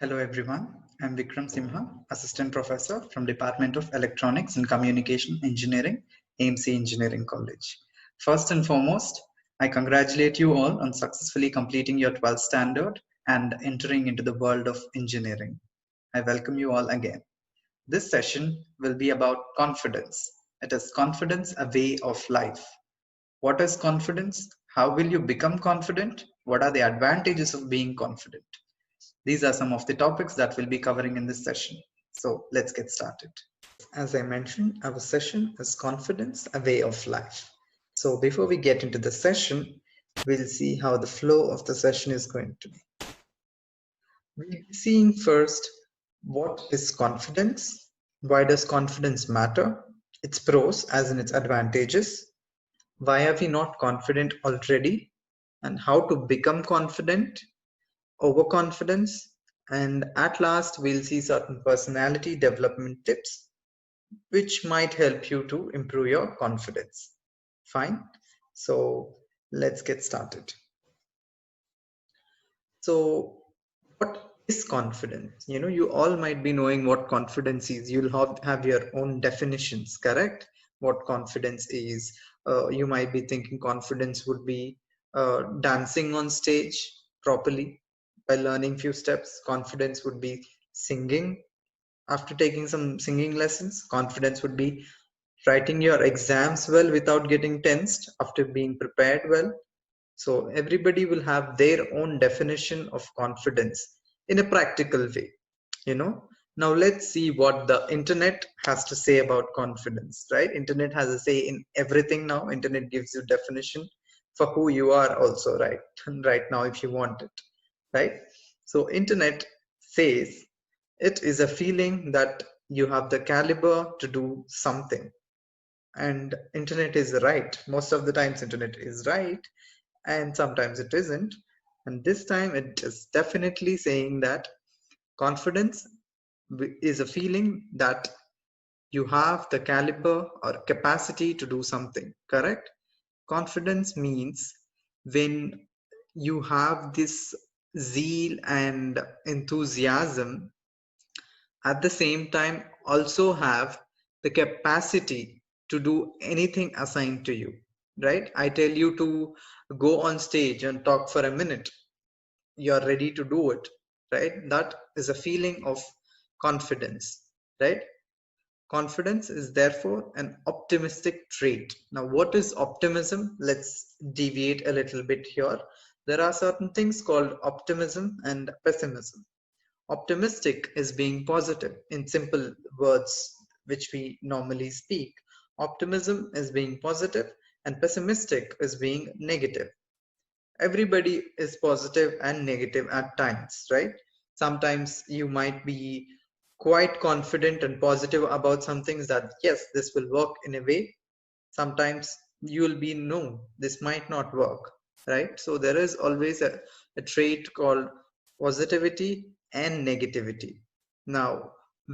Hello everyone, I'm Vikram Simha, Assistant Professor from Department of Electronics and Communication Engineering, AMC Engineering College. First and foremost, I congratulate you all on successfully completing your 12th standard and entering into the world of engineering. I welcome you all again. This session will be about confidence. It is confidence, a way of life. What is confidence? How will you become confident? What are the advantages of being confident? These are some of the topics that we'll be covering in this session. So let's get started. As I mentioned, our session is confidence, a way of life. So before we get into the session, we'll see how the flow of the session is going to be. We'll be seeing first, what is confidence? Why does confidence matter? Its pros as in its advantages. Why are we not confident already? And how to become confident, overconfidence, and at last we'll see certain personality development tips which might help you to improve your confidence. Fine. So let's get started. So what is confidence? You all might be knowing what confidence is. You'll have your own definitions, correct? What confidence is. You might be thinking confidence would be dancing on stage properly by learning few steps. Confidence would be singing after taking some singing lessons. Confidence would be writing your exams well without getting tensed after being prepared well. So everybody will have their own definition of confidence in a practical way, you know. Now let's see what the internet has to say about confidence, right? Internet has a say in everything now. Internet gives you definition for who you are also, right? Right now, if you want it, right? So internet says it is a feeling that you have the caliber to do something. And internet is right. Most of the times internet is right, and sometimes it isn't. And this time it is definitely saying that confidence is a feeling that you have the caliber or capacity to do something, correct? Confidence means when you have this zeal and enthusiasm, at the same time also have the capacity to do anything assigned to you, right? I tell you to go on stage and talk for a minute, you're ready to do it, right? That is a feeling of confidence, right? Confidence is therefore an optimistic trait. Now what is optimism? Let's deviate a little bit here. There are certain things called optimism and pessimism. Optimistic is being positive in simple words which we normally speak. Optimism is being positive and pessimistic is being negative. Everybody is positive and negative at times, right? Sometimes you might be quite confident and positive about some things that yes, this will work in a way. Sometimes you will be no, this might not work, right? So there is always a trait called positivity and negativity. Now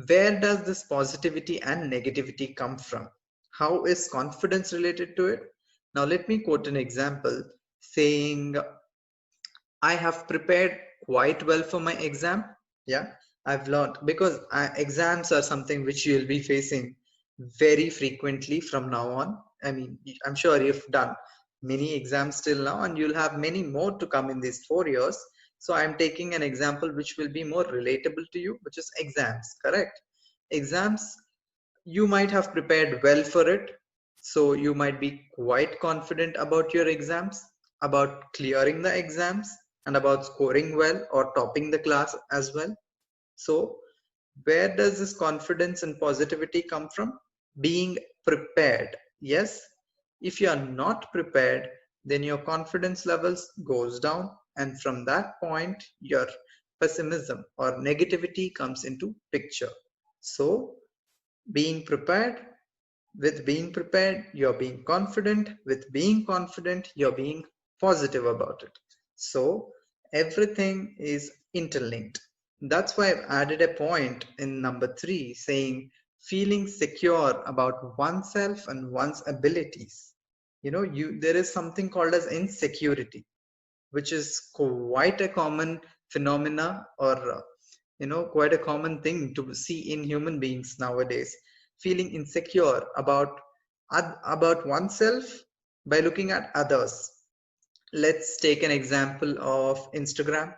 where does this positivity and negativity come from? How is confidence related to it? Now let me quote an example saying I have prepared quite well for my exam. Yeah, I've learned because exams are something which you'll be facing very frequently from now on. I mean, I'm sure you've done many exams till now, and you'll have many more to come in these 4 years. So I'm taking an example which will be more relatable to you, which is exams, correct? Exams, you might have prepared well for it, so you might be quite confident about your exams, about clearing the exams, and about scoring well or topping the class as well. So where does this confidence and positivity come from? Being prepared. Yes, if you are not prepared, then your confidence levels goes down, and from that point your pessimism or negativity comes into picture. So being prepared, with being prepared you're being confident, with being confident you're being positive about it. So everything is interlinked. That's why I've added a point in number 3 saying feeling secure about oneself and one's abilities. There is something called as insecurity, which is quite a common phenomena, or quite a common thing to see in human beings nowadays. Feeling insecure about oneself by looking at others. Let's take an example of Instagram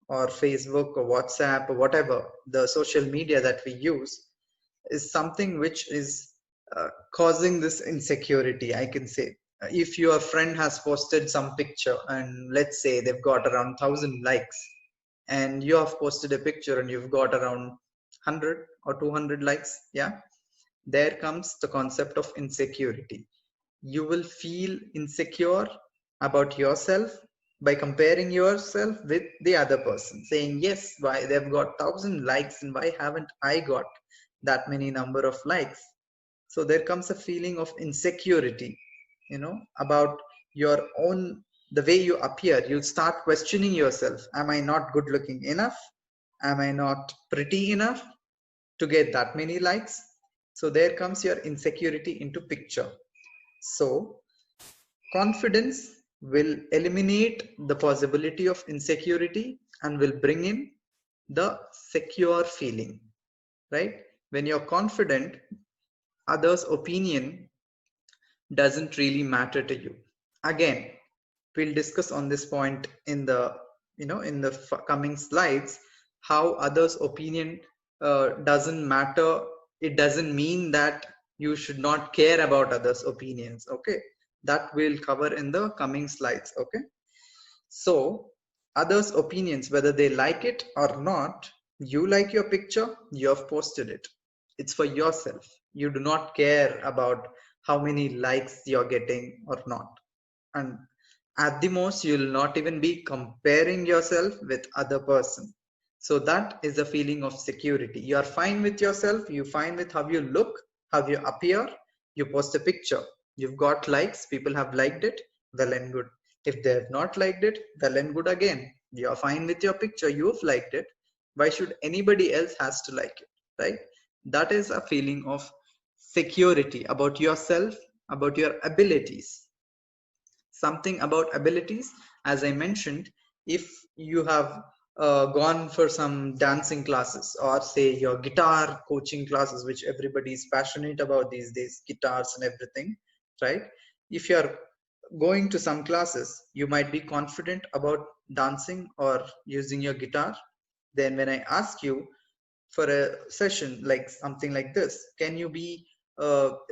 or Facebook or WhatsApp or whatever the social media that we use is something which is causing this insecurity, I can say. If your friend has posted some picture and let's say they've got around 1,000 likes, and you have posted a picture and you've got around 100 or 200 likes, yeah, there comes the concept of insecurity. You will feel insecure about yourself by comparing yourself with the other person, saying, yes, why they've got 1,000 likes and why haven't I got that many number of likes? So there comes a feeling of insecurity, about your own, the way you appear. You start questioning yourself. Am I not good looking enough? Am I not pretty enough to get that many likes? So there comes your insecurity into picture. So confidence will eliminate the possibility of insecurity and will bring in the secure feeling, right? When you're confident, others' opinion doesn't really matter to you. Again, we'll discuss on this point in the in the coming slides, how others' opinion doesn't matter. It doesn't mean that you should not care about others' opinions. Okay, that we'll cover in the coming slides. Okay, so others' opinions, whether they like it or not, you like your picture, you have posted it. It's for yourself. You do not care about how many likes you're getting or not. And at the most, you'll not even be comparing yourself with other person. So that is a feeling of security. You are fine with yourself. You fine with how you look, how you appear. You post a picture. You've got likes. People have liked it. Well and good. If they have not liked it, well and good again. You are fine with your picture. You've liked it. Why should anybody else has to like it, right? That is a feeling of security about yourself, about your abilities. Something about abilities, as I mentioned, if you have gone for some dancing classes, or say your guitar coaching classes, which everybody is passionate about these days, guitars and everything, right? If you're going to some classes, you might be confident about dancing or using your guitar. Then when I ask you for a session like something like this, can you be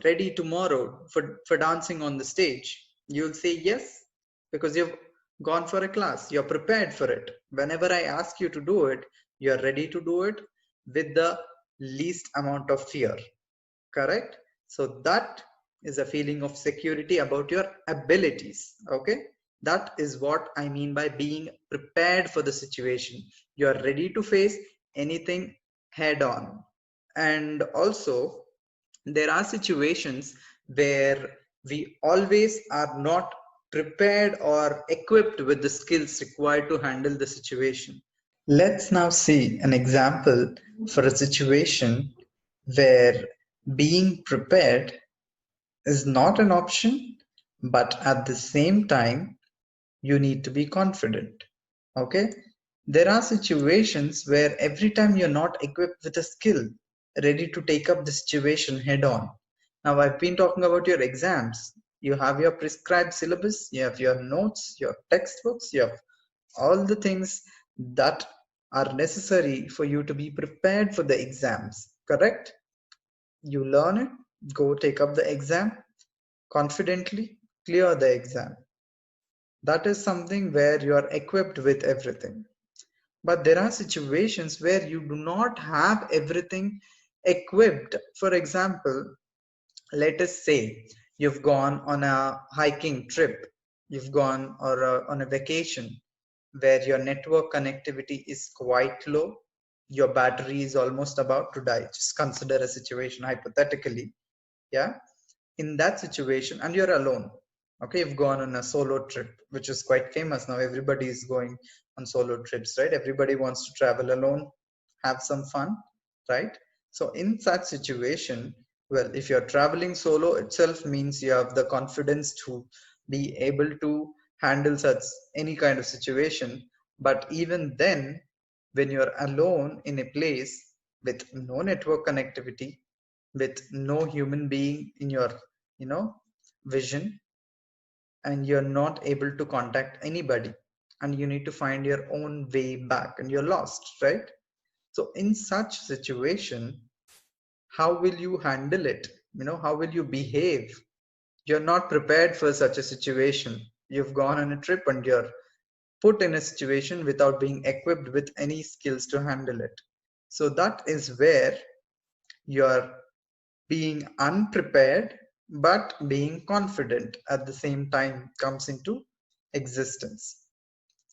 ready tomorrow for dancing on the stage? You'll say yes, because you've gone for a class, you're prepared for it. Whenever I ask you to do it, you're ready to do it with the least amount of fear, correct? So that is a feeling of security about your abilities. Okay, that is what I mean by being prepared for the situation. You are ready to face anything head on. And also, there are situations where we always are not prepared or equipped with the skills required to handle the situation. Let's now see an example for a situation where being prepared is not an option, but at the same time, you need to be confident. Okay? There are situations where every time you're not equipped with a skill, ready to take up the situation head on. Now, I've been talking about your exams. You have your prescribed syllabus, you have your notes, your textbooks, you have all the things that are necessary for you to be prepared for the exams, correct? You learn it, go take up the exam, confidently clear the exam. That is something where you are equipped with everything. But there are situations where you do not have everything equipped. For example, let us say you've gone on a hiking trip, you've gone on a vacation where your network connectivity is quite low, your battery is almost about to die. Just consider a situation hypothetically, yeah? In that situation, and you're alone, okay, you've gone on a solo trip, which is quite famous now. Everybody is going on solo trips, right? Everybody wants to travel alone, have some fun, right? So in such situation, well, if you're traveling solo itself means you have the confidence to be able to handle such any kind of situation. But even then, when you're alone in a place with no network connectivity, with no human being in your, vision, and you're not able to contact anybody, and you need to find your own way back and you're lost, right? So in such situation, how will you handle it? How will you behave? You're not prepared for such a situation. You've gone on a trip and you're put in a situation without being equipped with any skills to handle it. So that is where you're being unprepared but being confident at the same time comes into existence.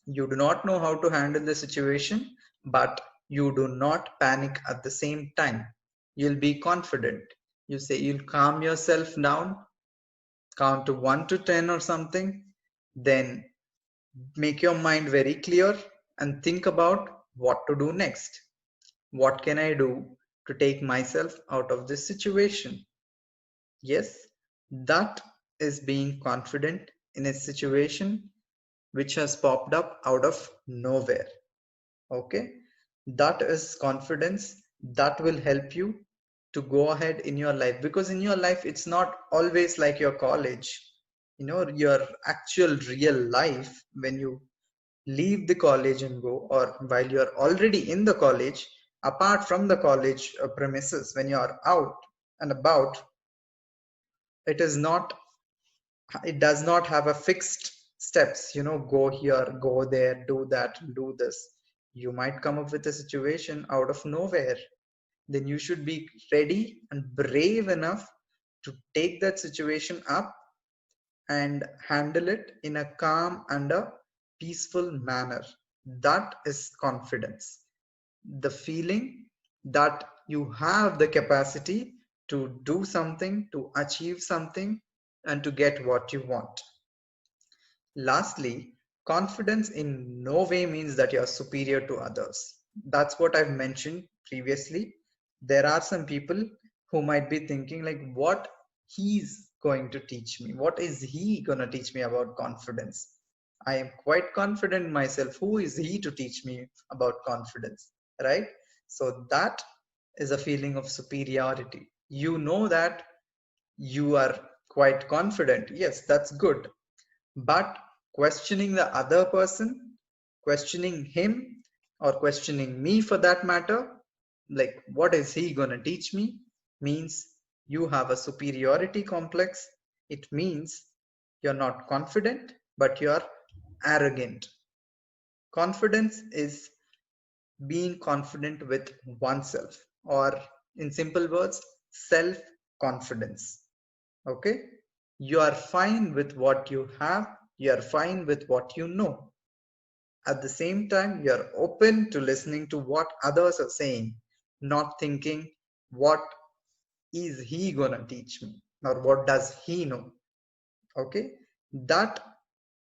You do not know how to handle the situation, but you do not panic at the same time. You'll be confident. You say you'll calm yourself down, count to 1 to 10 or something, then make your mind very clear and think about what to do next. What can I do to take myself out of this situation? Yes, that is being confident in a situation which has popped up out of nowhere. Okay, that is confidence that will help you to go ahead in your life, because in your life it's not always like your college. Your actual real life, when you leave the college and go, or while you're already in the college, apart from the college premises, when you're out and about, it is not it does not have a fixed steps, go here, go there, do that, do this. You might come up with a situation out of nowhere. Then you should be ready and brave enough to take that situation up and handle it in a calm and a peaceful manner. That is confidence. The feeling that you have the capacity to do something, to achieve something, and to get what you want. Lastly, confidence in no way means that you're superior to others. That's what I've mentioned previously. There are some people who might be thinking, like, what he's going to teach me? What is he going to teach me about confidence? I am quite confident myself. Who is he to teach me about confidence? Right? So that is a feeling of superiority. You know that you are quite confident. Yes, that's good, but questioning the other person, questioning him, or questioning me for that matter, like what is he gonna teach me, means you have a superiority complex. It means you're not confident, but you're arrogant. Confidence is being confident with oneself, or in simple words, self confidence. Okay, you are fine with what you have, you are fine with what you know. At the same time, you are open to listening to what others are saying, not thinking, what is he gonna teach me, or what does he know? Okay, that,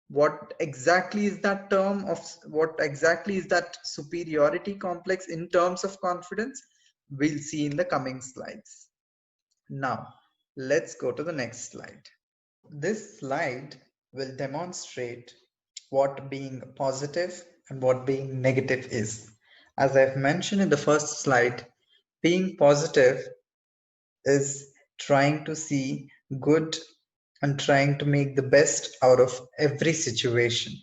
what exactly is that term of, what exactly is that superiority complex in terms of confidence, we'll see in the coming slides. Now let's go to the next slide. This slide will demonstrate what being positive and what being negative is. As I've mentioned in the first slide, being positive is trying to see good and trying to make the best out of every situation.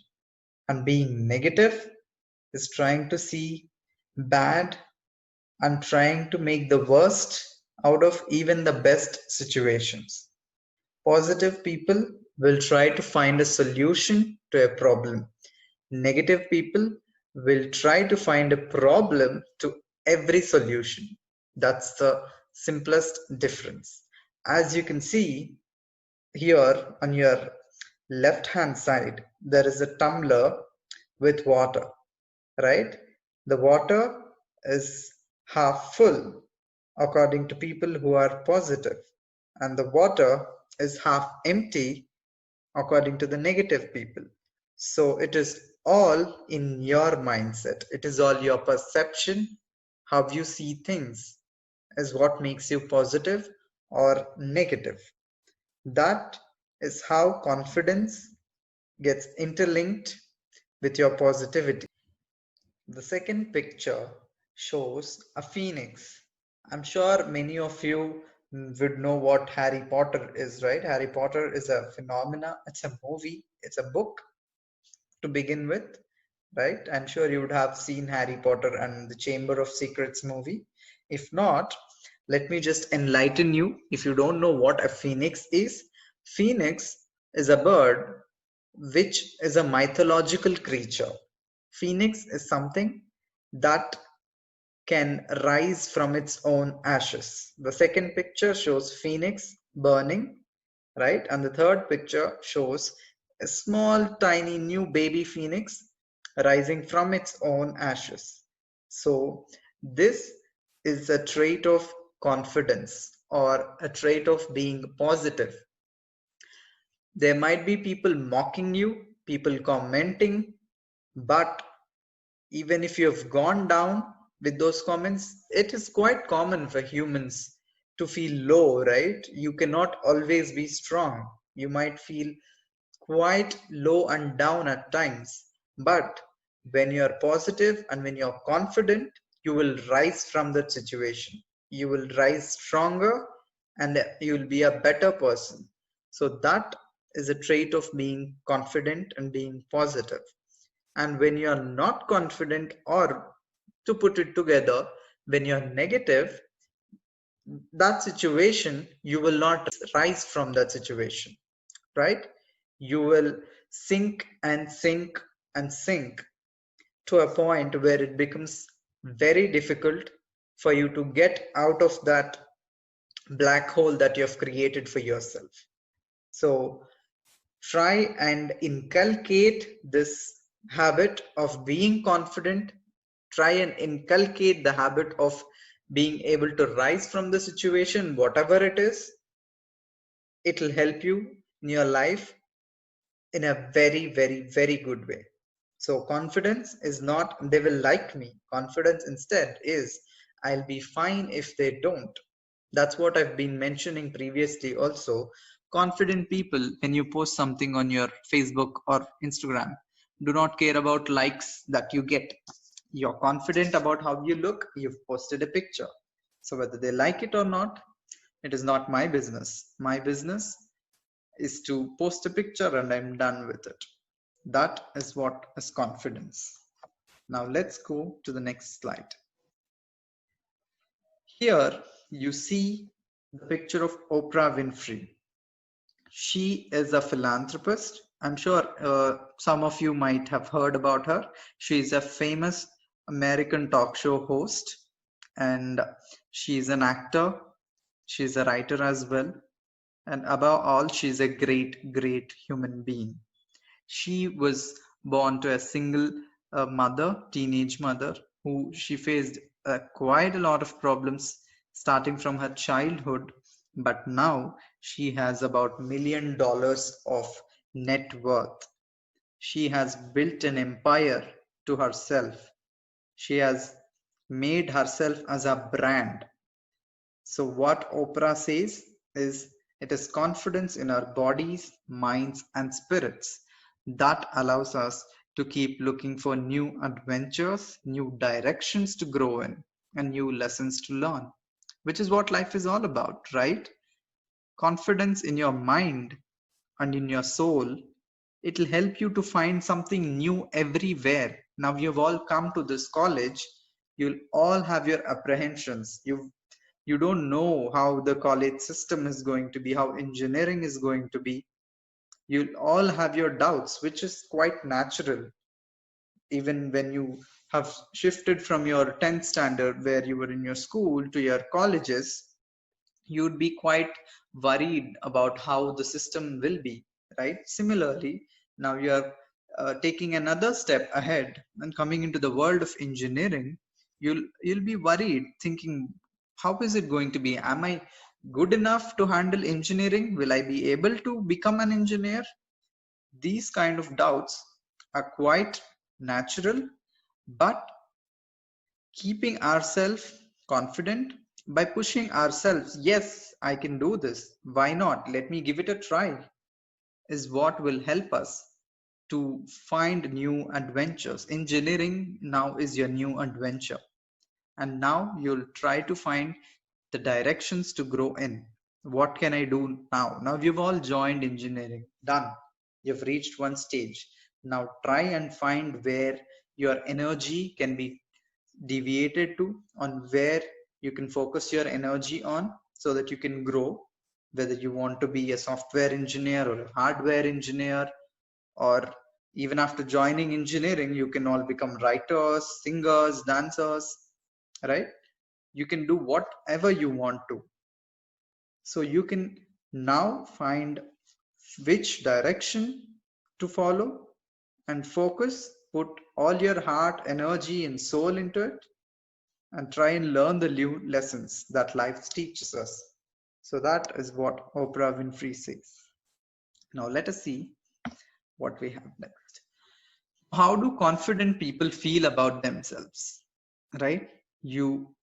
And being negative is trying to see bad and trying to make the worst out of even the best situations. Positive people will try to find a solution to a problem. Negative people will try to find a problem to every solution. That's the simplest difference. As you can see here on your left hand side, there is a tumbler with water, right? The water is half full according to people who are positive, and the water is half empty according to the negative people. So it is all in your mindset. It is all your perception. How you see things is what makes you positive or negative. That is how confidence gets interlinked with your positivity. The second picture shows a phoenix. I'm sure many of you would know what Harry Potter is, right? Harry Potter is a phenomena. It's a movie. It's a book to begin with, right? I'm sure you would have seen Harry Potter and the Chamber of Secrets movie. If not, let me just enlighten you. If you don't know what a phoenix is a bird which is a mythological creature. Phoenix is something that can rise from its own ashes. The second picture shows phoenix burning, right? And the third picture shows a small, tiny new baby phoenix rising from its own ashes. So, this is a trait of confidence or a trait of being positive. There might be people mocking you, people commenting, but even if you have gone down with those comments, it is quite common for humans to feel low, right? You cannot always be strong. You might feel quite low and down at times. But when you are positive and when you're confident, you will rise from that situation. You will rise stronger and you will be a better person. So, that is a trait of being confident and being positive. And when you're not confident, or to put it together, when you're negative, that situation, you will not rise from that situation, right? You will sink and sink and sink to a point where it becomes very difficult for you to get out of that black hole that you have created for yourself. So try and inculcate this habit of being confident. Try and inculcate the habit of being able to rise from the situation, whatever it is. It will help you in your life in a very, very, very good way. So, confidence is not they will like me. Confidence instead is I'll be fine if they don't. That's what I've been mentioning previously also. Confident people, when you post something on your Facebook or Instagram, do not care about likes that you get. You're confident about how you look, you've posted a picture. So, whether they like it or not, it is not my business. My business is to post a picture and I'm done with it. That is what is confidence. Now let's go to the next slide. Here you see the picture of Oprah Winfrey. She is a philanthropist. I'm sure some of you might have heard about her. She is a famous American talk show host, and she's an actor. She's a writer as well. And above all, she's a great, great human being. She was born to a single mother, teenage mother, who she faced quite a lot of problems starting from her childhood. But now she has about $1 million of net worth. She has built an empire to herself. She has made herself as a brand. So, what Oprah says is it is confidence in our bodies, minds, and spirits that allows us to keep looking for new adventures, new directions to grow in, and new lessons to learn, which is what life is all about, right? Confidence in your mind and in your soul, it'll help you to find something new everywhere. Now, you've all come to this college, you'll all have your apprehensions. You don't know how the college system is going to be, how engineering is going to be. You'll all have your doubts, which is quite natural. Even when you have shifted from your 10th standard where you were in your school to your colleges, you'd be quite worried about how the system will be, right? Similarly, now you're taking another step ahead and coming into the world of engineering. You'll be worried, thinking, how is it going to be? Am I good enough to handle engineering? Will I be able to become an engineer? These kind of doubts are quite natural, but keeping ourselves confident by pushing ourselves, yes, I can do this. Why not? Let me give it a try, is what will help us. to find new adventures. Engineering now is your new adventure. And now you'll try to find the directions to grow in. What can I do now? Now you've all joined engineering. Done. You've reached one stage. Now try and find where your energy can be deviated to, on where you can focus your energy on so that you can grow, whether you want to be a software engineer or a hardware engineer, or even after joining engineering you can all become writers, singers, dancers, right? You can do whatever you want to. So you can now find which direction to follow and focus, put all your heart, energy and soul into it, and try and learn the lessons that life teaches us. So that is what Oprah Winfrey says. Now let us see what we have next. How do confident people feel about themselves? Right? You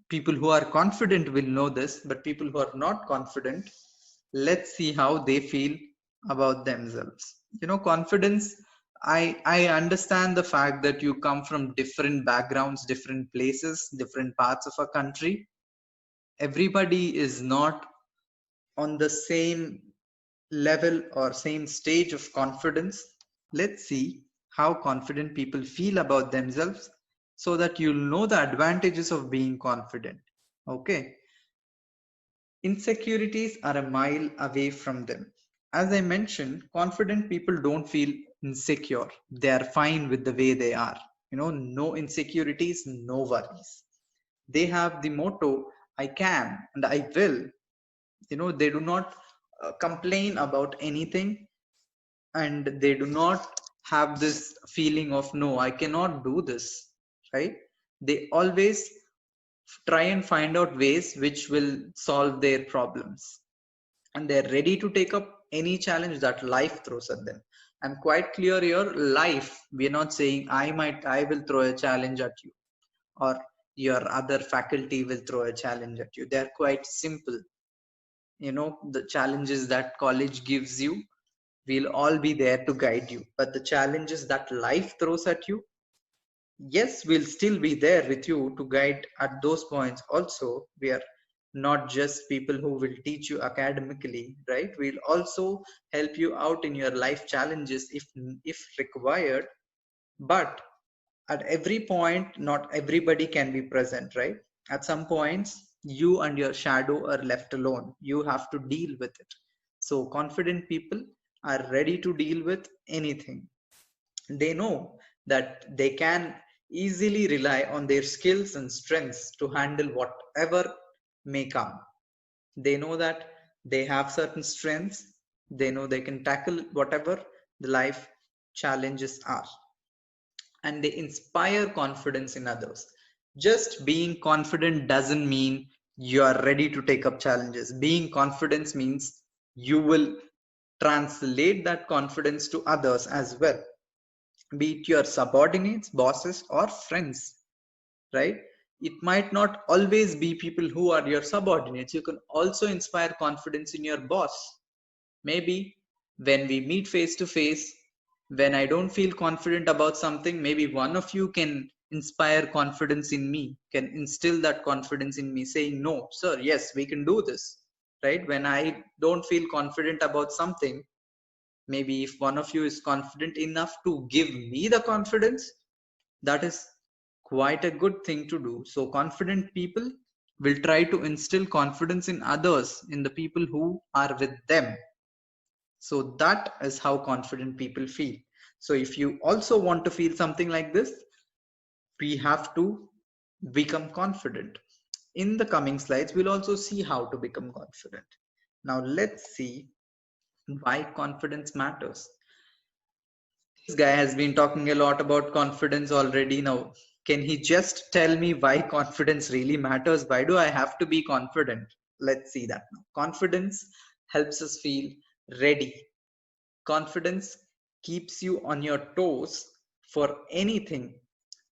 people who are confident will know this, but people who are not confident, let's see how they feel about themselves. Confidence, I understand the fact that you come from different backgrounds, different places, different parts of a country. Everybody is not on the same level or same stage of confidence. Let's see how confident people feel about themselves so that you'll know the advantages of being confident. Okay. Insecurities are a mile away from them. As I mentioned, confident people don't feel insecure. They are fine with the way they are. No insecurities, no worries. They have the motto, I can and I will. They do not complain about anything, and they do not have this feeling of, no, I cannot do this, right? They always try and find out ways which will solve their problems, and they're ready to take up any challenge that life throws at them. I'm quite clear here, life, we're not saying I will throw a challenge at you, or your other faculty will throw a challenge at you. They're quite simple. The challenges that college gives you, we'll all be there to guide you. But the challenges that life throws at you, yes, we'll still be there with you to guide at those points also. We are not just people who will teach you academically, right? We'll also help you out in your life challenges if required. But at every point, not everybody can be present, right? At some points, you and your shadow are left alone. You have to deal with it. So confident people are ready to deal with anything. They know that they can easily rely on their skills and strengths to handle whatever may come. They know that they have certain strengths. They know they can tackle whatever the life challenges are, and they inspire confidence in others. Just being confident doesn't mean you are ready to take up challenges. Being confident means you will translate that confidence to others as well, be it your subordinates, bosses, or friends, right? It might not always be people who are your subordinates. You can also inspire confidence in your boss. Maybe when we meet face to face, when I don't feel confident about something, maybe one of you can inspire confidence in me, can instill that confidence in me, saying, no, sir, yes, we can do this, right? When I don't feel confident about something, maybe if one of you is confident enough to give me the confidence, that is quite a good thing to do. So confident people will try to instill confidence in others, in the people who are with them. So that is how confident people feel. So if you also want to feel something like this, we have to become confident. In the coming slides, we'll also see how to become confident. Now let's see why confidence matters. This guy has been talking a lot about confidence already. Now, can he just tell me why confidence really matters? Why do I have to be confident? Let's see that now. Confidence helps us feel ready. Confidence keeps you on your toes for anything.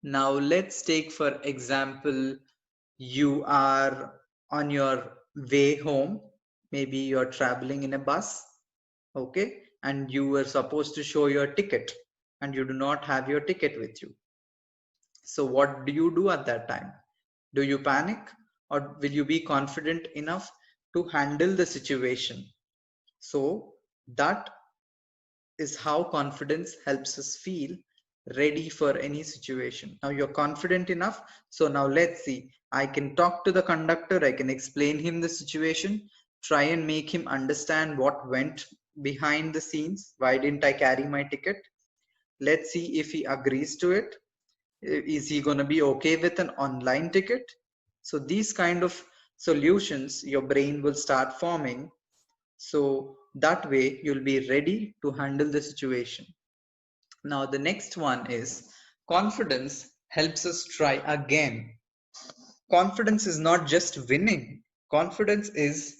Now, let's take, for example, you are on your way home. Maybe you're traveling in a bus, okay? And you were supposed to show your ticket. and you do not have your ticket with you. So what do you do at that time? Do you panic, or will you be confident enough to handle the situation? So that is how confidence helps us feel ready for any situation. Now you're confident enough. So now let's see. I can talk to the conductor. I can explain him the situation, try and make him understand what went behind the scenes. Why didn't I carry my ticket? Let's see if he agrees to it. Is he going to be okay with an online ticket? So these kind of solutions your brain will start forming, so that way you'll be ready to handle the situation. Now the next one is confidence helps us try again. Confidence is not just winning. Confidence is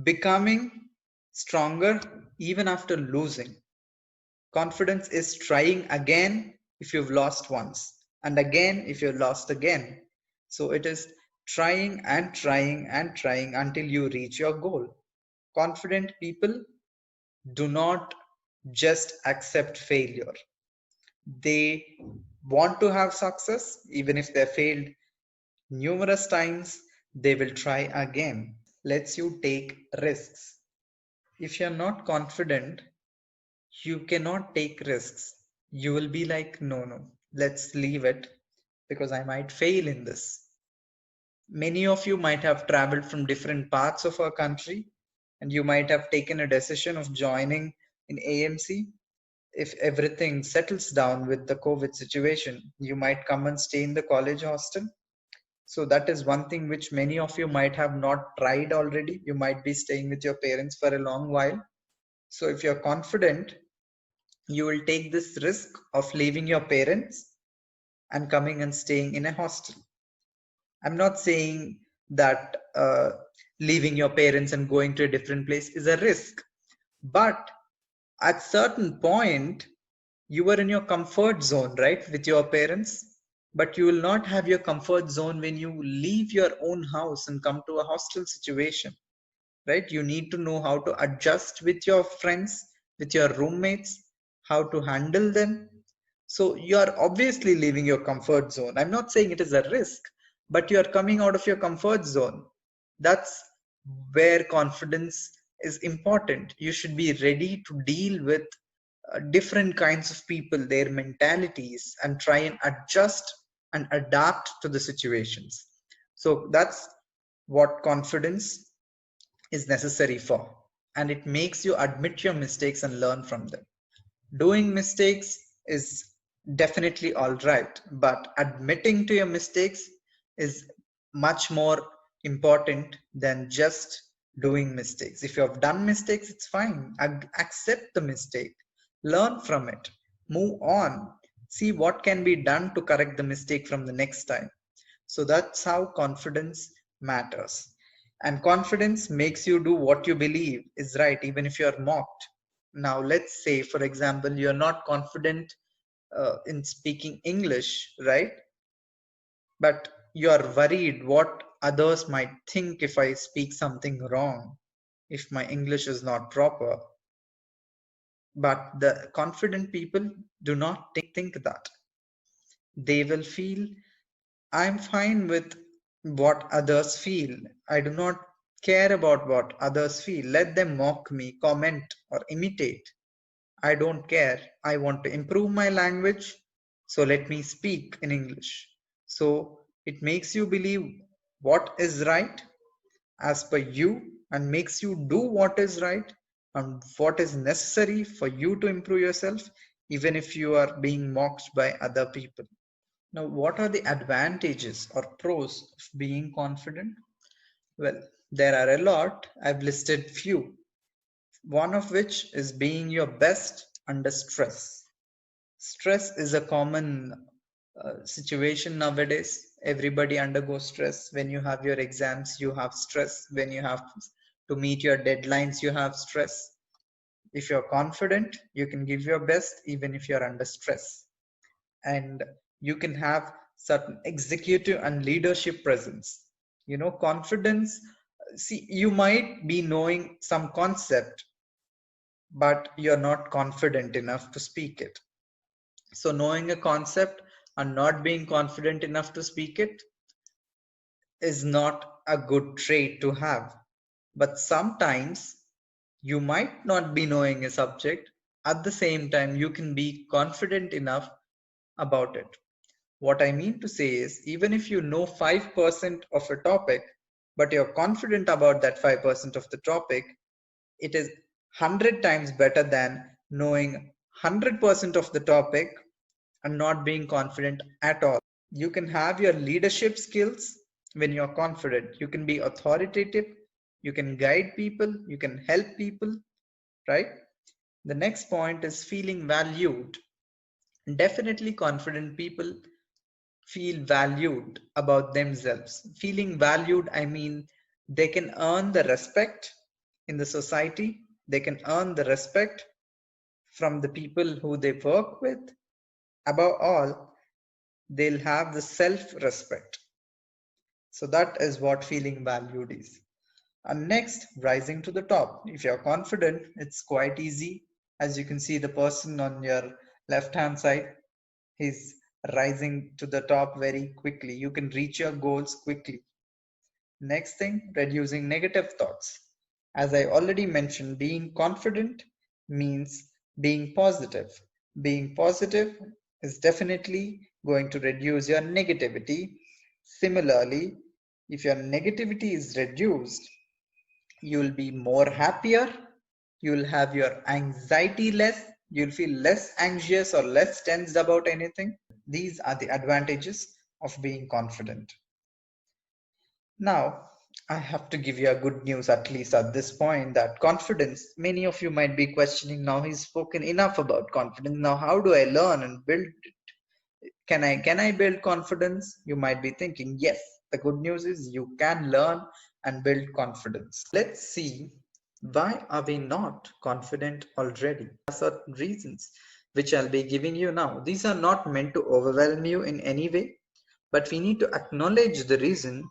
becoming stronger even after losing. Confidence is trying again if you've lost once, and again if you've lost again. So it is trying and trying and trying until you reach your goal. Confident people do not just accept failure. They want to have success. Even if they failed numerous times, they will try again. Lets you take risks. If you're not confident, you cannot take risks. You will be like, no, no, let's leave it because I might fail in this. Many of you might have traveled from different parts of our country, and you might have taken a decision of joining in AMC. If everything settles down with the COVID situation, you might come and stay in the college hostel. So that is one thing which many of you might have not tried already. You might be staying with your parents for a long while. So if you're confident, you will take this risk of leaving your parents and coming and staying in a hostel. I'm not saying that leaving your parents and going to a different place is a risk, but at certain point, you were in your comfort zone, right, with your parents, but you will not have your comfort zone when you leave your own house and come to a hostel situation, right? You need to know how to adjust with your friends, with your roommates, how to handle them. So you are obviously leaving your comfort zone. I'm not saying it is a risk, but you are coming out of your comfort zone. That's where confidence is important. You should be ready to deal with different kinds of people, their mentalities, and try and adjust and adapt to the situations. So that's what confidence is necessary for. And it makes you admit your mistakes and learn from them. Doing mistakes is definitely all right, but admitting to your mistakes is much more important than just doing mistakes. If you have done mistakes, it's fine. Accept the mistake, learn from it, move on, see what can be done to correct the mistake from the next time. So that's how confidence matters. And confidence makes you do what you believe is right, even if you're mocked. Now, let's say, for example, you're not confident in speaking English, right? But you're worried what others might think if I speak something wrong, if my English is not proper. But the confident people do not think that. They will feel, I'm fine with what others feel. I do not care about what others feel. Let them mock me, comment, or imitate. I don't care. I want to improve my language, so let me speak in English. So it makes you believe what is right as per you and makes you do what is right and what is necessary for you to improve yourself, even if you are being mocked by other people. Now, what are the advantages or pros of being confident? Well, there are a lot. I've listed few. One of which is being your best under stress. Stress is a common situation nowadays. Everybody undergoes stress. When you have your exams, you have stress. When you have to meet your deadlines, you have stress. If you're confident, you can give your best even if you're under stress. And you can have certain executive and leadership presence. Confidence, see, you might be knowing some concept, but you're not confident enough to speak it. So knowing a concept and not being confident enough to speak it is not a good trait to have. But sometimes you might not be knowing a subject. At the same time, you can be confident enough about it. What I mean to say is, even if you know 5% of a topic, but you're confident about that 5% of the topic, it is 100 times better than knowing 100% of the topic and not being confident at all. You can have your leadership skills when you're confident. You can be authoritative, you can guide people, you can help people, right? The next point is feeling valued. Definitely confident people feel valued about themselves. Feeling valued, I mean, they can earn the respect in the society, they can earn the respect from the people who they work with. Above all, they'll have the self respect. So, that is what feeling valued is. And next, rising to the top. If you're confident, it's quite easy. As you can see, the person on your left hand side, he's rising to the top very quickly. You can reach your goals quickly. Next thing, reducing negative thoughts. As I already mentioned, being confident means being positive. Being positive is definitely going to reduce your negativity. Similarly, if your negativity is reduced, you'll be more happier, you'll have your anxiety less, you'll feel less anxious or less tensed about anything. These are the advantages of being confident. Now, I have to give you a good news, at least at this point, that confidence, many of you might be questioning, now he's spoken enough about confidence. Now, how do I learn and build? Can I build confidence? You might be thinking, yes. The good news is you can learn and build confidence. Let's see, why are we not confident already? There are certain reasons which I'll be giving you now. These are not meant to overwhelm you in any way, but we need to acknowledge the reason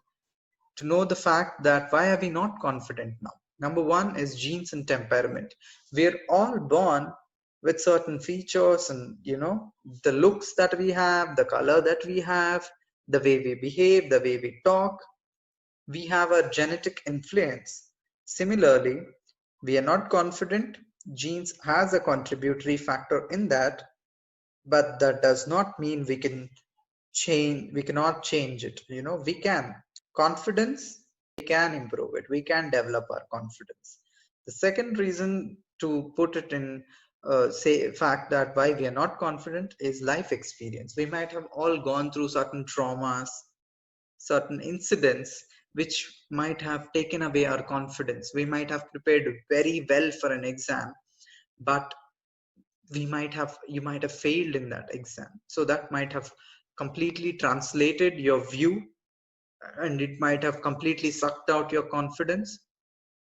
to know the fact that why are we not confident now. Number one is genes and temperament. We're all born with certain features, and the looks that we have, the color that we have, the way we behave, the way we talk, we have a genetic influence. Similarly, we are not confident. Genes has a contributory factor in that, but that does not mean we cannot change it. We can. Confidence, we can improve it, we can develop our confidence. The second reason to put it in say fact that why we are not confident is life experience. We might have all gone through certain traumas, certain incidents which might have taken away our confidence. We might have prepared very well for an exam, but you might have failed in that exam, so that might have completely translated your view, and it might have completely sucked out your confidence.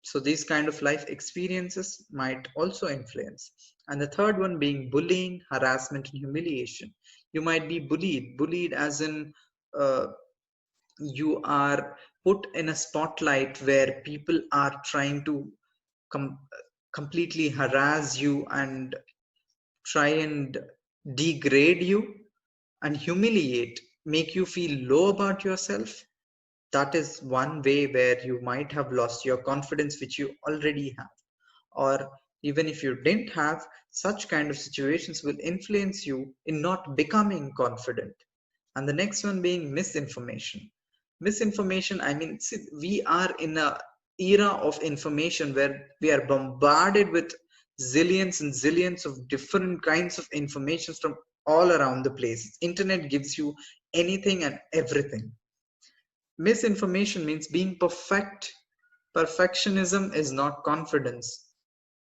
So these kind of life experiences might also influence. And the third one being bullying, harassment, and humiliation. You might be bullied as in uh, you are put in a spotlight where people are trying to com- completely harass you and try and degrade you and humiliate, make you feel low about yourself. That is one way where you might have lost your confidence, which you already have. Or even if you didn't have, such kind of situations will influence you in not becoming confident. And the next one being misinformation. Misinformation, I mean, see, we are in a era of information where we are bombarded with zillions and zillions of different kinds of information from all around the place. Internet gives you anything and everything. Misinformation means being perfect. Perfectionism is not confidence.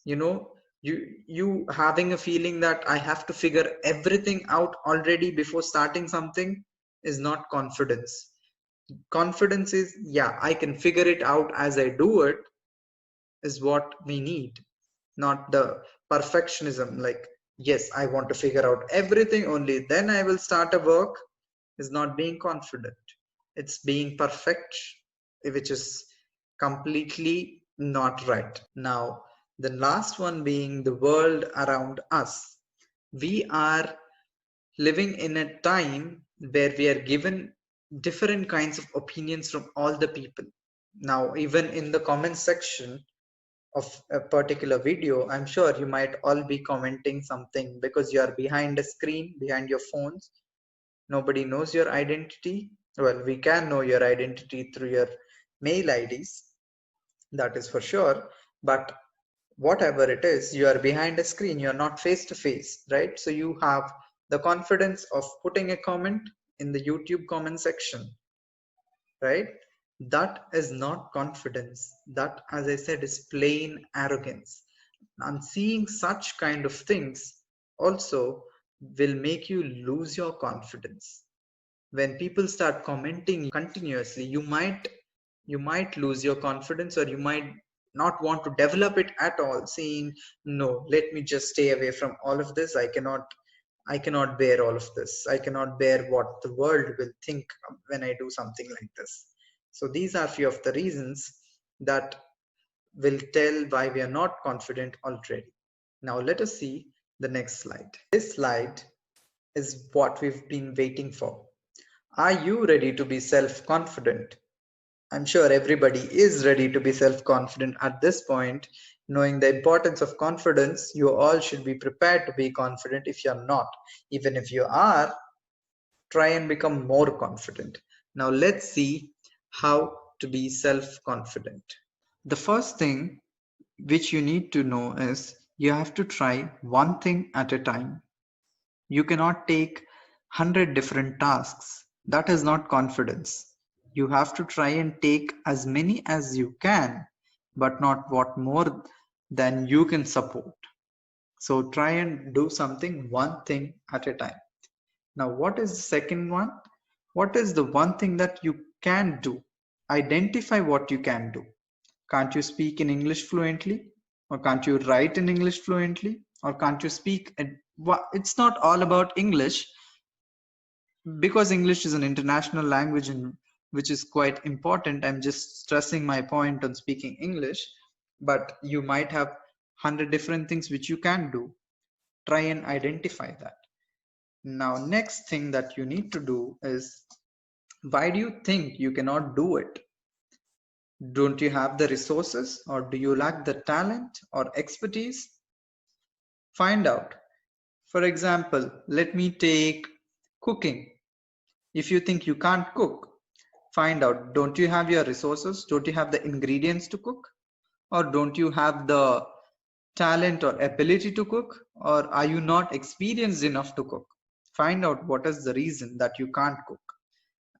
you know you having a feeling that I have to figure everything out already before starting something is not confidence. Confidence is, yeah, I can figure it out as I do it, is what we need, not the perfectionism. Like, yes, I want to figure out everything, only then I will start a work, is not being confident. It's being perfect, which is completely not right. Now, the last one being the world around us. We are living in a time where we are given different kinds of opinions from all the people. Now, even in the comment section of a particular video, I'm sure you might all be commenting something because you are behind a screen, behind your phones. Nobody knows your identity. Well, we can know your identity through your mail IDs, that is for sure. But whatever it is, you are behind a screen, you're not face to face, right? So you have the confidence of putting a comment in the YouTube comment section, right? That is not confidence. That, as I said, is plain arrogance. And seeing such kind of things also will make you lose your confidence. When people start commenting continuously, you might lose your confidence, or you might not want to develop it at all, saying, no, let me just stay away from all of this. I cannot bear all of this. I cannot bear what the world will think when I do something like this. So these are few of the reasons that will tell why we are not confident already. Now let us see the next slide. This slide is what we've been waiting for. Are you ready to be self-confident? I'm sure everybody is ready to be self-confident at this point. Knowing the importance of confidence, you all should be prepared to be confident. If you're not, even if you are, try and become more confident. Now let's see how to be self-confident. The first thing which you need to know is you have to try one thing at a time. You cannot take 100 different tasks. That is not confidence. You have to try and take as many as you can, but not what more than you can support. So try and do something, one thing at a time. Now, what is the second one? What is the one thing that you can do? Identify what you can do. Can't you speak in English fluently? Or can't you write in English fluently? Or can't you speak? It's not all about English, because English is an international language and which is quite important. I'm just stressing my point on speaking English, but you might have 100 different things which you can do. Try and identify that. Now, next thing that you need to do is, why do you think you cannot do it? Don't you have the resources, or do you lack the talent or expertise? Find out. For example, let me take cooking. If you think you can't cook, find out, don't you have your resources? Don't you have the ingredients to cook? Or don't you have the talent or ability to cook? Or are you not experienced enough to cook? Find out what is the reason that you can't cook.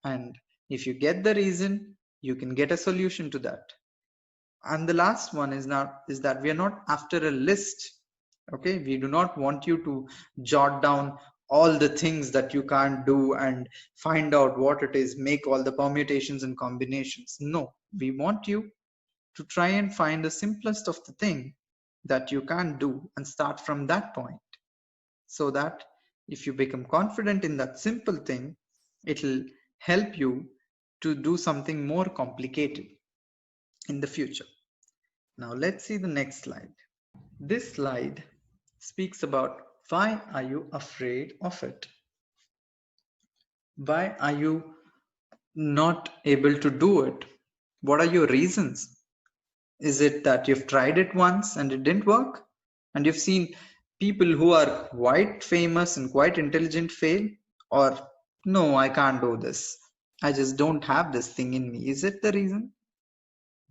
And if you get the reason, you can get a solution to that. And the last one is that we are not after a list. Okay, we do not want you to jot down all the things that you can't do and find out what it is, make all the permutations and combinations. No, we want you to try and find the simplest of the thing that you can do and start from that point, so that if you become confident in that simple thing, it'll help you to do something more complicated in the future. Now let's see the next slide. This slide speaks about, why are you afraid of it? Why are you not able to do it? What are your reasons? Is it that you've tried it once and it didn't work? And you've seen people who are quite famous and quite intelligent fail? Or, no, I can't do this. I just don't have this thing in me. Is it the reason?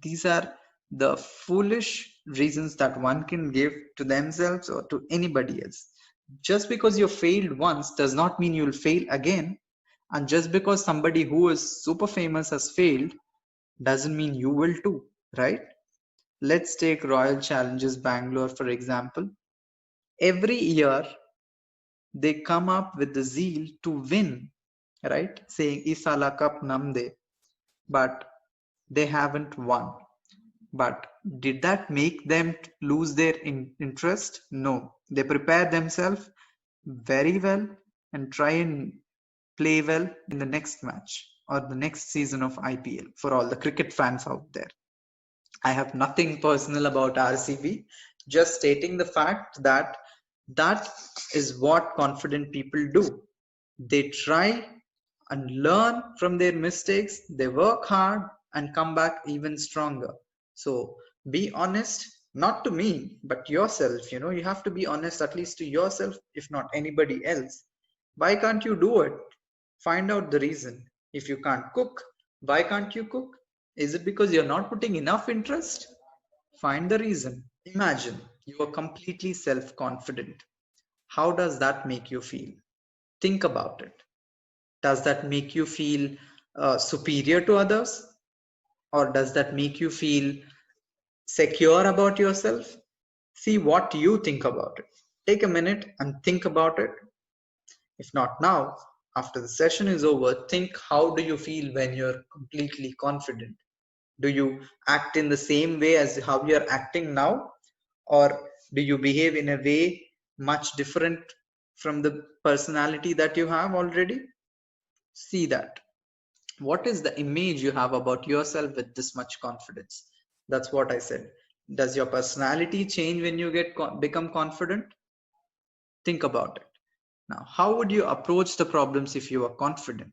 These are the foolish reasons that one can give to themselves or to anybody else. Just because you failed once does not mean you'll fail again. And just because somebody who is super famous has failed doesn't mean you will too, right? Let's take Royal Challengers Bangalore, for example. Every year, they come up with the zeal to win, right? Saying, Isala Cup Namde, but they haven't won. But did that make them lose their interest? No. They prepare themselves very well and try and play well in the next match or the next season of IPL, for all the cricket fans out there. I have nothing personal about RCB, just stating the fact that that is what confident people do. They try and learn from their mistakes. They work hard and come back even stronger. So be honest, not to me, but yourself. You have to be honest at least to yourself, if not anybody else. Why can't you do it? Find out the reason. If you can't cook, why can't you cook? Is it because you're not putting enough interest? Find the reason. Imagine you are completely self confident. How does that make you feel? Think about it. Does that make you feel superior to others? Or does that make you feel secure about yourself? See what you think about it. Take a minute and think about it. If not now, after the session is over, think, how do you feel when you're completely confident? Do you act in the same way as how you're acting now? Or do you behave in a way much different from the personality that you have already? See that. What is the image you have about yourself with this much confidence? That's what I said. Does your personality change when you become confident? Think about it. Now, how would you approach the problems if you are confident?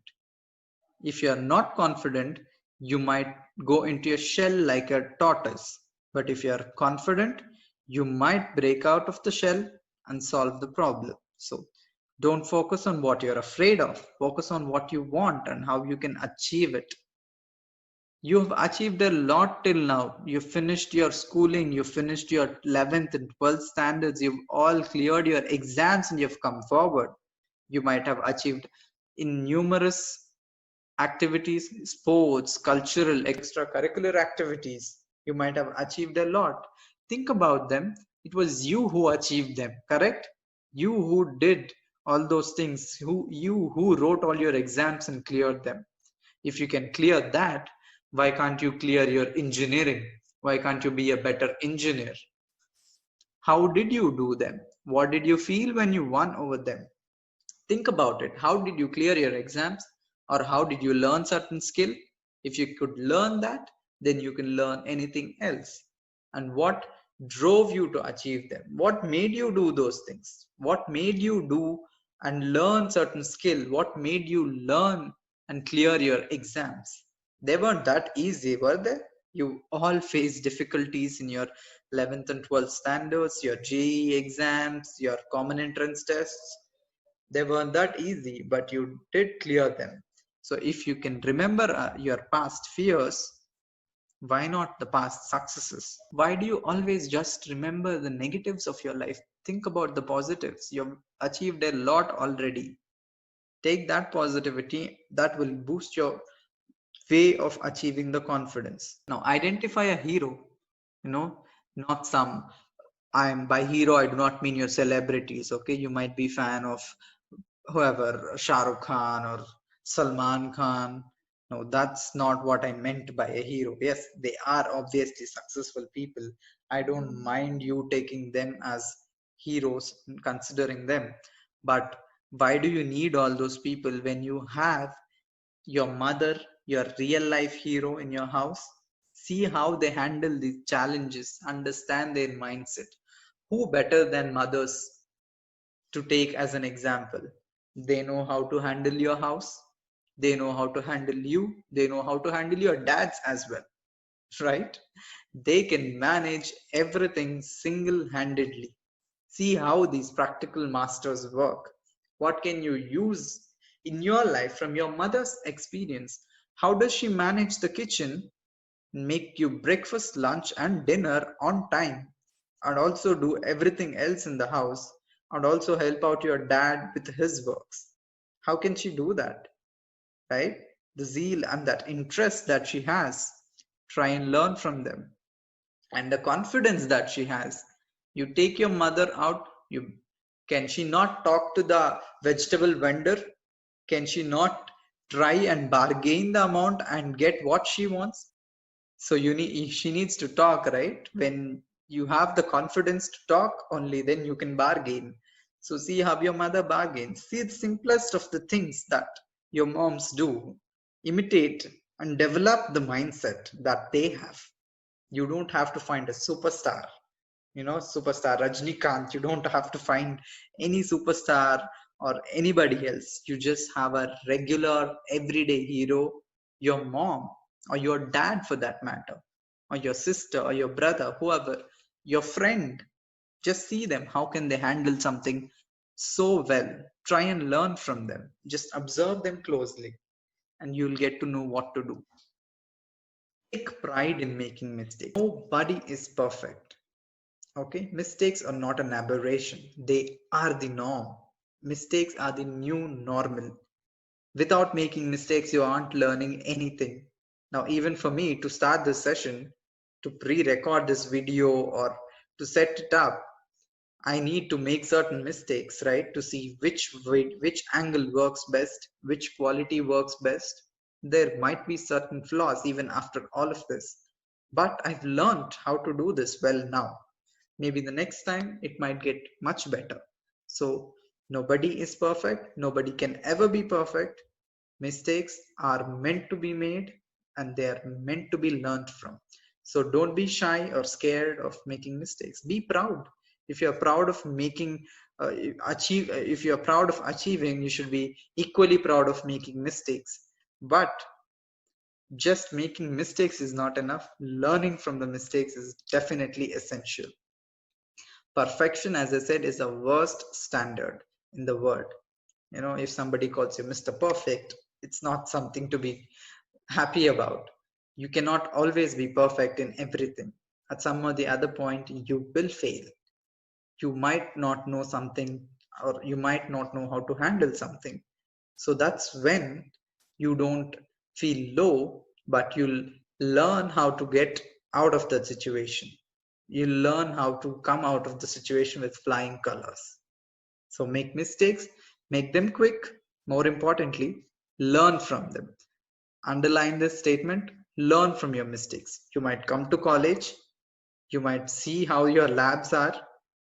If you are not confident, you might go into a shell like a tortoise. But if you are confident, you might break out of the shell and solve the problem. So don't focus on what you're afraid of. Focus on what you want and how you can achieve it. You've achieved a lot till now. You've finished your schooling, you've finished your 11th and 12th standards, you've all cleared your exams and you've come forward. You might have achieved in numerous activities, sports, cultural, extracurricular activities. You might have achieved a lot. Think about them. It was you who achieved them, correct? You who did all those things, you who wrote all your exams and cleared them. If you can clear that, why can't you clear your engineering? Why can't you be a better engineer? How did you do them? What did you feel when you won over them? Think about it. How did you clear your exams? Or how did you learn certain skill? If you could learn that, then you can learn anything else. And what drove you to achieve them? What made you do those things? What made you do and learn certain skill? What made you learn and clear your exams? They weren't that easy, were they? You all faced difficulties in your 11th and 12th standards, your JEE exams, your common entrance tests. They weren't that easy, but you did clear them. So if you can remember your past fears, why not the past successes? Why do you always just remember the negatives of your life? Think about the positives. You've achieved a lot already. Take that positivity, that will boost your way of achieving the confidence. Now identify a hero, not some. I'm by hero, I do not mean your celebrities. Okay, you might be fan of whoever, Shah Rukh Khan or Salman Khan. No, that's not what I meant by a hero. Yes, they are obviously successful people. I don't mind you taking them as heroes and considering them. But why do you need all those people when you have your mother, your real life hero in your house? See how they handle these challenges, understand their mindset. Who better than mothers to take as an example? They know how to handle your house, they know how to handle you, they know how to handle your dads as well, right? They can manage everything single handedly. See how these practical masters work. What can you use in your life from your mother's experience? How does she manage the kitchen, make you breakfast, lunch, and dinner on time, and also do everything else in the house, and also help out your dad with his works? How can she do that, right? The zeal and that interest that she has, try and learn from them. And the confidence that she has. You take your mother out, you can she not talk to the vegetable vendor? Can she not try and bargain the amount and get what she wants? So she needs to talk, right? When you have the confidence to talk, only then you can bargain. So see how your mother bargains. See the simplest of the things that your moms do. Imitate and develop the mindset that they have. You don't have to find a superstar, superstar Rajnikant. You don't have to find any superstar or anybody else. You just have a regular everyday hero, your mom or your dad for that matter, or your sister or your brother, whoever, your friend. Just see them. How can they handle something so well? Try and learn from them. Just observe them closely and you'll get to know what to do. Take pride in making mistakes. Nobody is perfect. Okay, mistakes are not an aberration, they are the norm. Mistakes are the new normal. Without making mistakes, you aren't learning anything. Now, even for me to start this session, to pre-record this video or to set it up, I need to make certain mistakes, right? To see which way, which angle works best, which quality works best. There might be certain flaws even after all of this, but I've learned how to do this well now. Maybe the next time it might get much better. So nobody is perfect. Nobody can ever be perfect. Mistakes are meant to be made and they are meant to be learned from. So don't be shy or scared of making mistakes. Be proud. If you're proud of making if you're proud of achieving, you should be equally proud of making mistakes. But just making mistakes is not enough. Learning from the mistakes is definitely essential. Perfection, as I said, is the worst standard in the world. You know, if somebody calls you Mr. Perfect, it's not something to be happy about. You cannot always be perfect in everything. At some or the other point, you will fail. You might not know something, or you might not know how to handle something. So that's when you don't feel low, but you'll learn how to get out of that situation. You learn how to come out of the situation with flying colors. So make mistakes, make them quick. More importantly, learn from them. Underline this statement, learn from your mistakes. You might come to college, you might see how your labs are.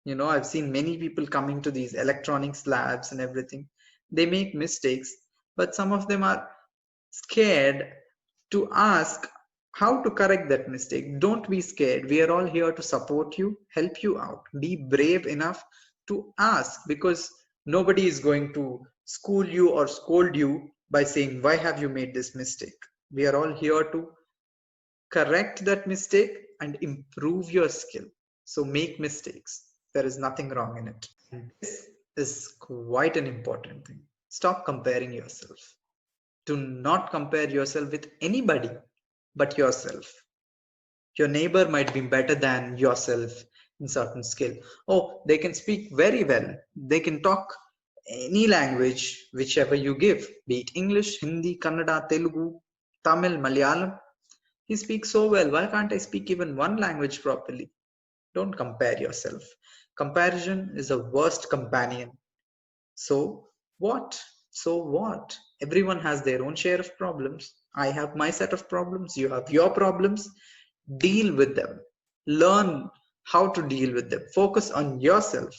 You know, I've seen many people coming to these electronics labs and everything. They make mistakes, but some of them are scared to ask how to correct that mistake. Don't be scared. We are all here to support you, help you out. Be brave enough to ask, because nobody is going to school you or scold you by saying, why have you made this mistake? We are all here to correct that mistake and improve your skill. So make mistakes. There is nothing wrong in it. And this is quite an important thing. Stop comparing yourself. Do not compare yourself with anybody but yourself. Your neighbor might be better than yourself in certain skill. Oh, they can speak very well. They can talk any language, whichever you give, be it English, Hindi, Kannada, Telugu, Tamil, Malayalam. He speaks so well. Why can't I speak even one language properly? Don't compare yourself. Comparison is the worst companion. So what? So what? Everyone has their own share of problems. I have my set of problems. You have your problems. Deal with them. Learn how to deal with them. Focus on yourself.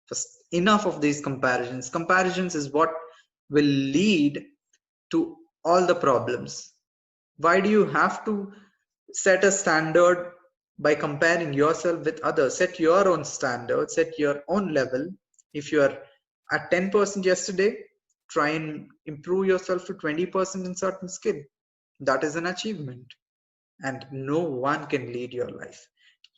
Just enough of these comparisons. Comparisons is what will lead to all the problems. Why do you have to set a standard by comparing yourself with others? Set your own standard, set your own level. If you are at 10% yesterday, try and improve yourself to 20% in certain skill. That is an achievement, and no one can lead your life.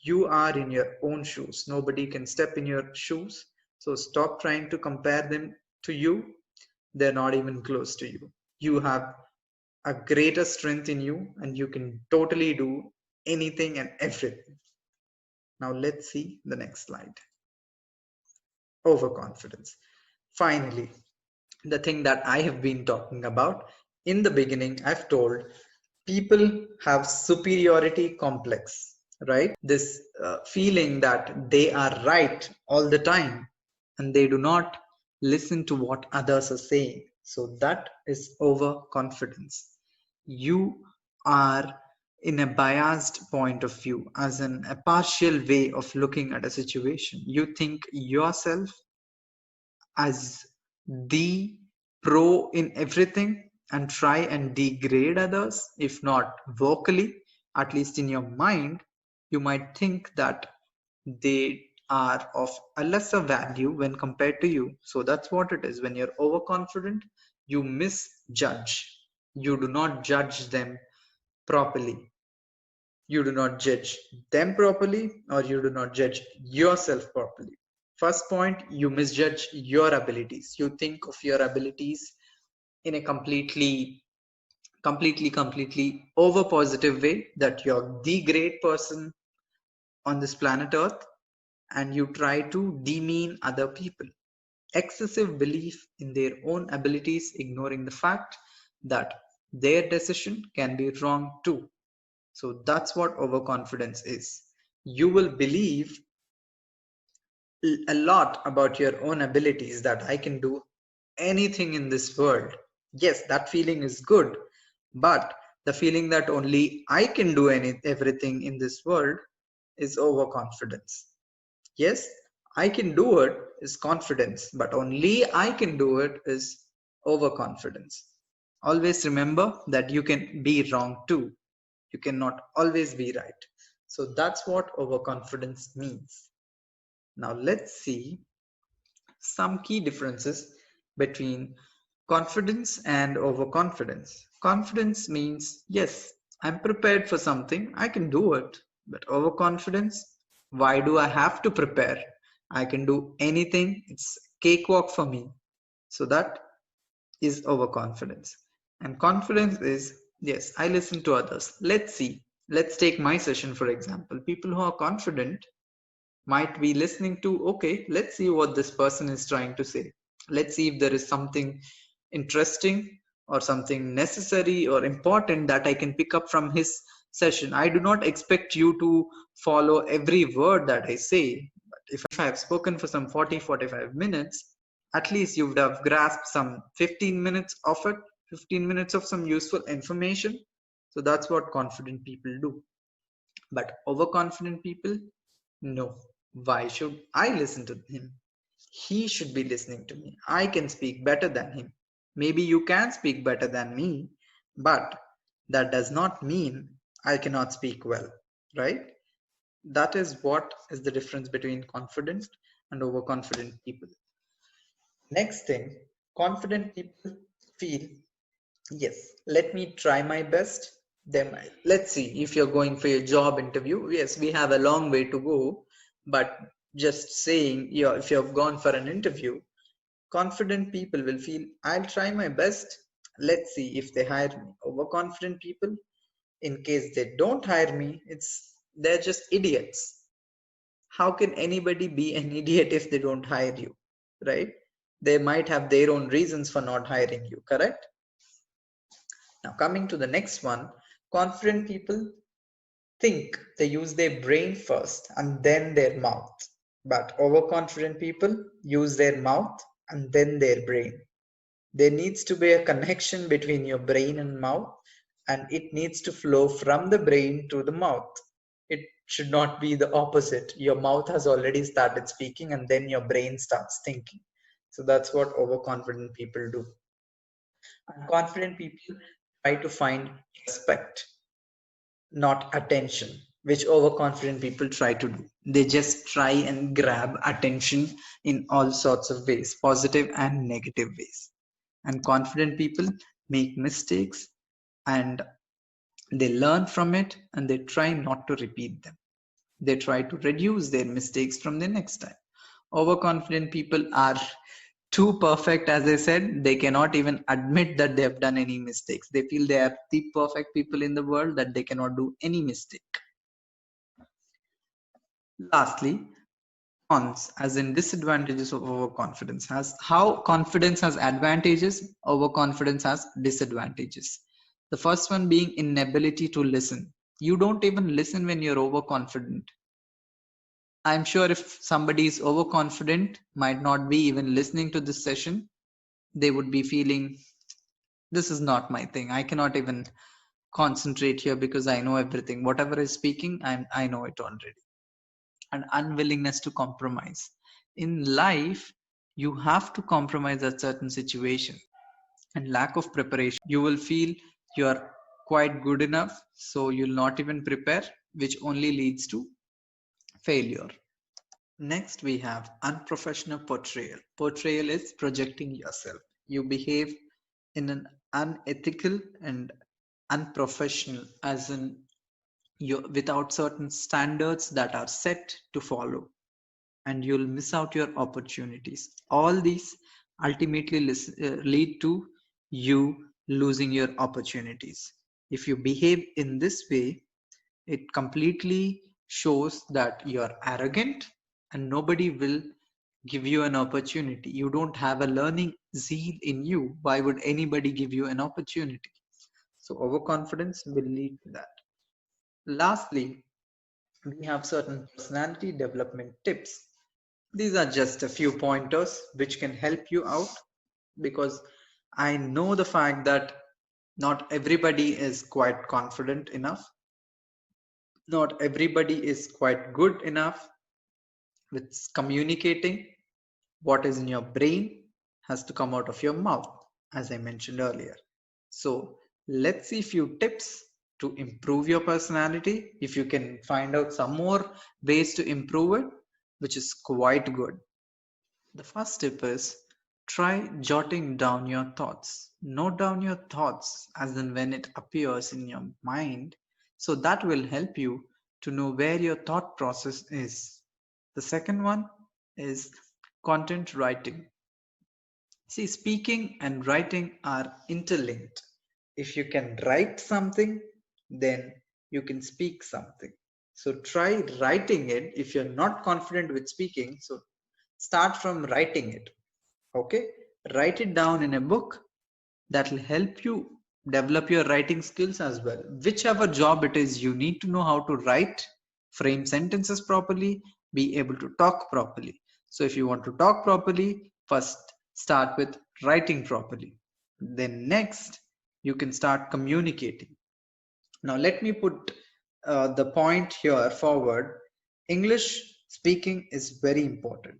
You are in your own shoes. Nobody can step in your shoes. So stop trying to compare them to you. They're not even close to you. You have a greater strength in you and you can totally do anything and everything. Now let's see the next slide. Overconfidence. Finally, the thing that I have been talking about. In the beginning, I've told people have superiority complex, right? This feeling that they are right all the time and they do not listen to what others are saying. So that is overconfidence. You are in a biased point of view, as in a partial way of looking at a situation. You think yourself as the pro in everything and try and degrade others, if not vocally, at least in your mind. You might think that they are of a lesser value when compared to you. So that's what it is. When you're overconfident, you misjudge. You do not judge them properly. You do not judge them properly, or you do not judge yourself properly. First point, you misjudge your abilities. You think of your abilities in a completely over positive way, that you're the great person on this planet Earth, and you try to demean other people. Excessive belief in their own abilities, ignoring the fact that their decision can be wrong too. So that's what overconfidence is. You will believe a lot about your own abilities, that I can do anything in this world. Yes, that feeling is good, but the feeling that only I can do everything in this world is overconfidence. Yes, I can do it is confidence, but only I can do it is overconfidence. Always remember that you can be wrong too. You cannot always be right. So that's what overconfidence means. Now let's see some key differences between confidence and overconfidence. Confidence means, yes, I'm prepared for something, I can do it. But overconfidence, why do I have to prepare? I can do anything, it's cakewalk for me. So that is overconfidence. And confidence is, yes, I listen to others. Let's see. Let's take my session for example. People who are confident might be listening to, okay, let's see what this person is trying to say. Let's see if there is something interesting or something necessary or important that I can pick up from his session. I do not expect you to follow every word that I say, but if I have spoken for some 45 minutes, at least you would have grasped some 15 minutes of it, 15 minutes of some useful information. So that's what confident people do. But overconfident people, no. Why should I listen to him? He should be listening to me. I can speak better than him. Maybe you can speak better than me, but that does not mean I cannot speak well, right? That is what is the difference between confident and overconfident people. Next thing, confident people feel, yes, let me try my best. Then let's see, if you're going for your job interview, yes, we have a long way to go, but just saying, yeah, if you've gone for an interview, confident people will feel, I'll try my best. Let's see if they hire me. Overconfident people, in case they don't hire me, they're just idiots. How can anybody be an idiot if they don't hire you, right? They might have their own reasons for not hiring you, correct? Now, coming to the next one, confident people think they use their brain first and then their mouth. But overconfident people use their mouth and then their brain. There needs to be a connection between your brain and mouth, and it needs to flow from the brain to the mouth. It should not be the opposite. Your mouth has already started speaking and then your brain starts thinking. So that's what overconfident people do. And confident people try to find respect, not attention, which overconfident people try to do. They just try and grab attention in all sorts of ways, positive and negative ways. And confident people make mistakes and they learn from it and they try not to repeat them. They try to reduce their mistakes from the next time. Overconfident people are too perfect, as I said, they cannot even admit that they have done any mistakes. They feel they are the perfect people in the world, that they cannot do any mistake. Lastly, cons, as in disadvantages of overconfidence, has how confidence has advantages, overconfidence has disadvantages. The first one being inability to listen. You don't even listen when you're overconfident. I'm sure if somebody is overconfident, might not be even listening to this session, they would be feeling, this is not my thing. I cannot even concentrate here because I know everything. Whatever is speaking, I know it already. And unwillingness to compromise. In life, you have to compromise at certain situation. And lack of preparation. You will feel you are quite good enough, so you'll not even prepare, which only leads to failure. Next, we have unprofessional portrayal. Portrayal is projecting yourself. You behave in an unethical and unprofessional, as in you without certain standards that are set to follow, and you'll miss out your opportunities. All these ultimately lead to you losing your opportunities. If you behave in this way, it completely shows that you're arrogant and nobody will give you an opportunity. You don't have a learning zeal in you. Why would anybody give you an opportunity? So overconfidence will lead to that. Lastly, we have certain personality development tips. These are just a few pointers which can help you out, because I know the fact that not everybody is quite confident enough. Not everybody is quite good enough with communicating. What is in your brain has to come out of your mouth, as I mentioned earlier. So let's see a few tips to improve your personality. If you can find out some more ways to improve it, which is quite good. The first tip is try jotting down your thoughts. Note down your thoughts as in when it appears in your mind. So that will help you to know where your thought process is. The second one is content writing. See, speaking and writing are interlinked. If you can write something, then you can speak something. So try writing it if you're not confident with speaking. So start from writing it. Okay, write it down in a book. That will help you develop your writing skills as well. Whichever job it is, you need to know how to write, frame sentences properly, be able to talk properly. So if you want to talk properly, first start with writing properly. Then next, you can start communicating. Now let me put the point here forward. English speaking is very important.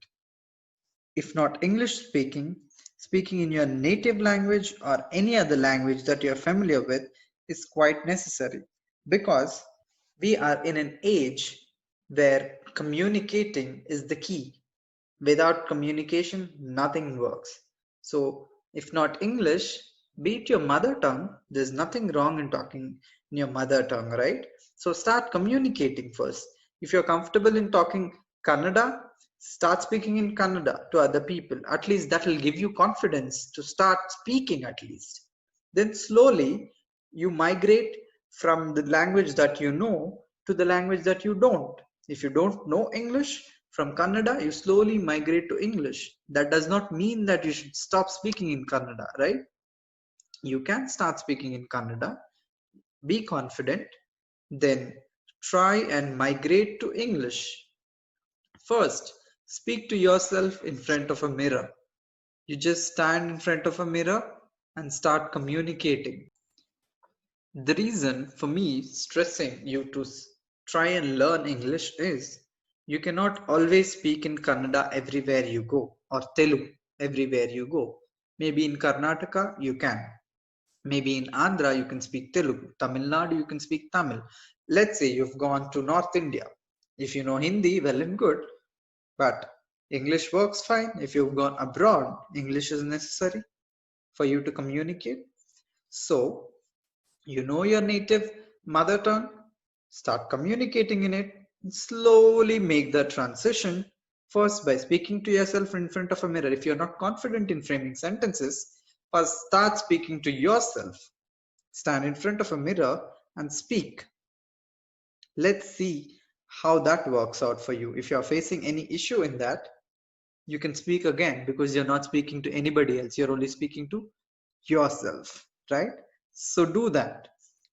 If not English speaking, speaking in your native language or any other language that you're familiar with is quite necessary, because we are in an age where communicating is the key. Without communication, nothing works. So, if not English, be it your mother tongue, there's nothing wrong in talking in your mother tongue, right? So, start communicating first. If you're comfortable in talking Kannada, start speaking in Kannada to other people. At least that will give you confidence to start speaking, at least. Then, slowly, you migrate from the language that you know to the language that you don't. If you don't know English, from Kannada, you slowly migrate to English. That does not mean that you should stop speaking in Kannada, right? You can start speaking in Kannada, be confident, then try and migrate to English. First, speak to yourself in front of a mirror. You just stand in front of a mirror and start communicating. The reason for me stressing you to try and learn English is you cannot always speak in Kannada everywhere you go, or Telugu everywhere you go. Maybe in Karnataka you can. Maybe in Andhra you can speak Telugu. Tamil Nadu you can speak Tamil. Let's say you've gone to North India. If you know Hindi, well and good. But English works fine. If you've gone abroad, English is necessary for you to communicate. So you know your native mother tongue, start communicating in it, and slowly make the transition first by speaking to yourself in front of a mirror. If you're not confident in framing sentences, first start speaking to yourself. Stand in front of a mirror and speak. Let's see how that works out for you. If you're facing any issue in that, you can speak again, because you're not speaking to anybody else, you're only speaking to yourself, right? So do that.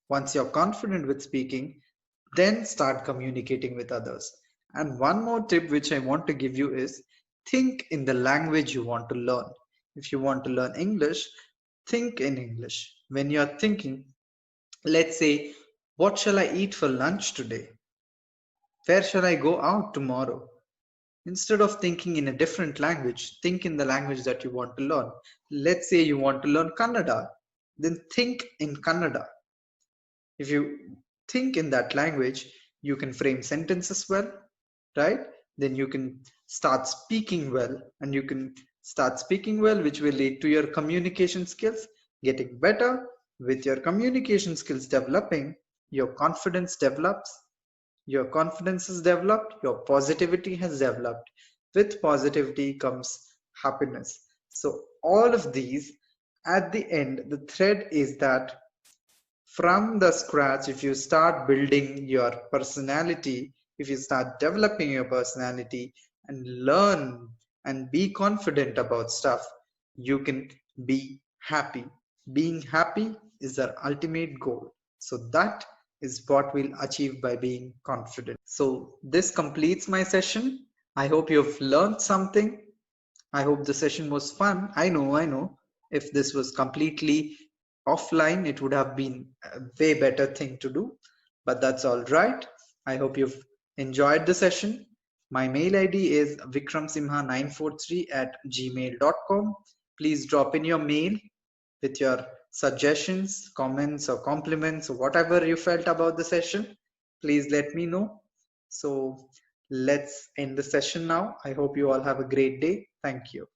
Once you're confident with speaking, then start communicating with others. And one more tip which I want to give you is think in the language you want to learn. If you want to learn English, think in English. When you're thinking, let's say, what shall I eat for lunch today? Where shall I go out tomorrow? Instead of thinking in a different language, think in the language that you want to learn. Let's say you want to learn Kannada, then think in Kannada. If you think in that language, you can frame sentences well, right? then you can start speaking well, and you can start speaking well, which will lead to your communication skills getting better. With your communication skills developing, your confidence develops. Your confidence is developed, your positivity has developed. With positivity comes happiness. So all of these, at the end, the thread is that from the scratch, if you start building your personality, if you start developing your personality and learn and be confident about stuff, you can be happy. Being happy is our ultimate goal. So that is what we'll achieve by being confident. So this completes my session. I hope you've learned something. I hope the session was fun. I know. If this was completely offline, it would have been a way better thing to do, but that's all right. I hope you've enjoyed the session. My mail ID is vikramsimha943@gmail.com. Please drop in your mail with your suggestions, comments, or compliments, or whatever you felt about the session. Please let me know. So let's end the session now. I hope you all have a great day. Thank you.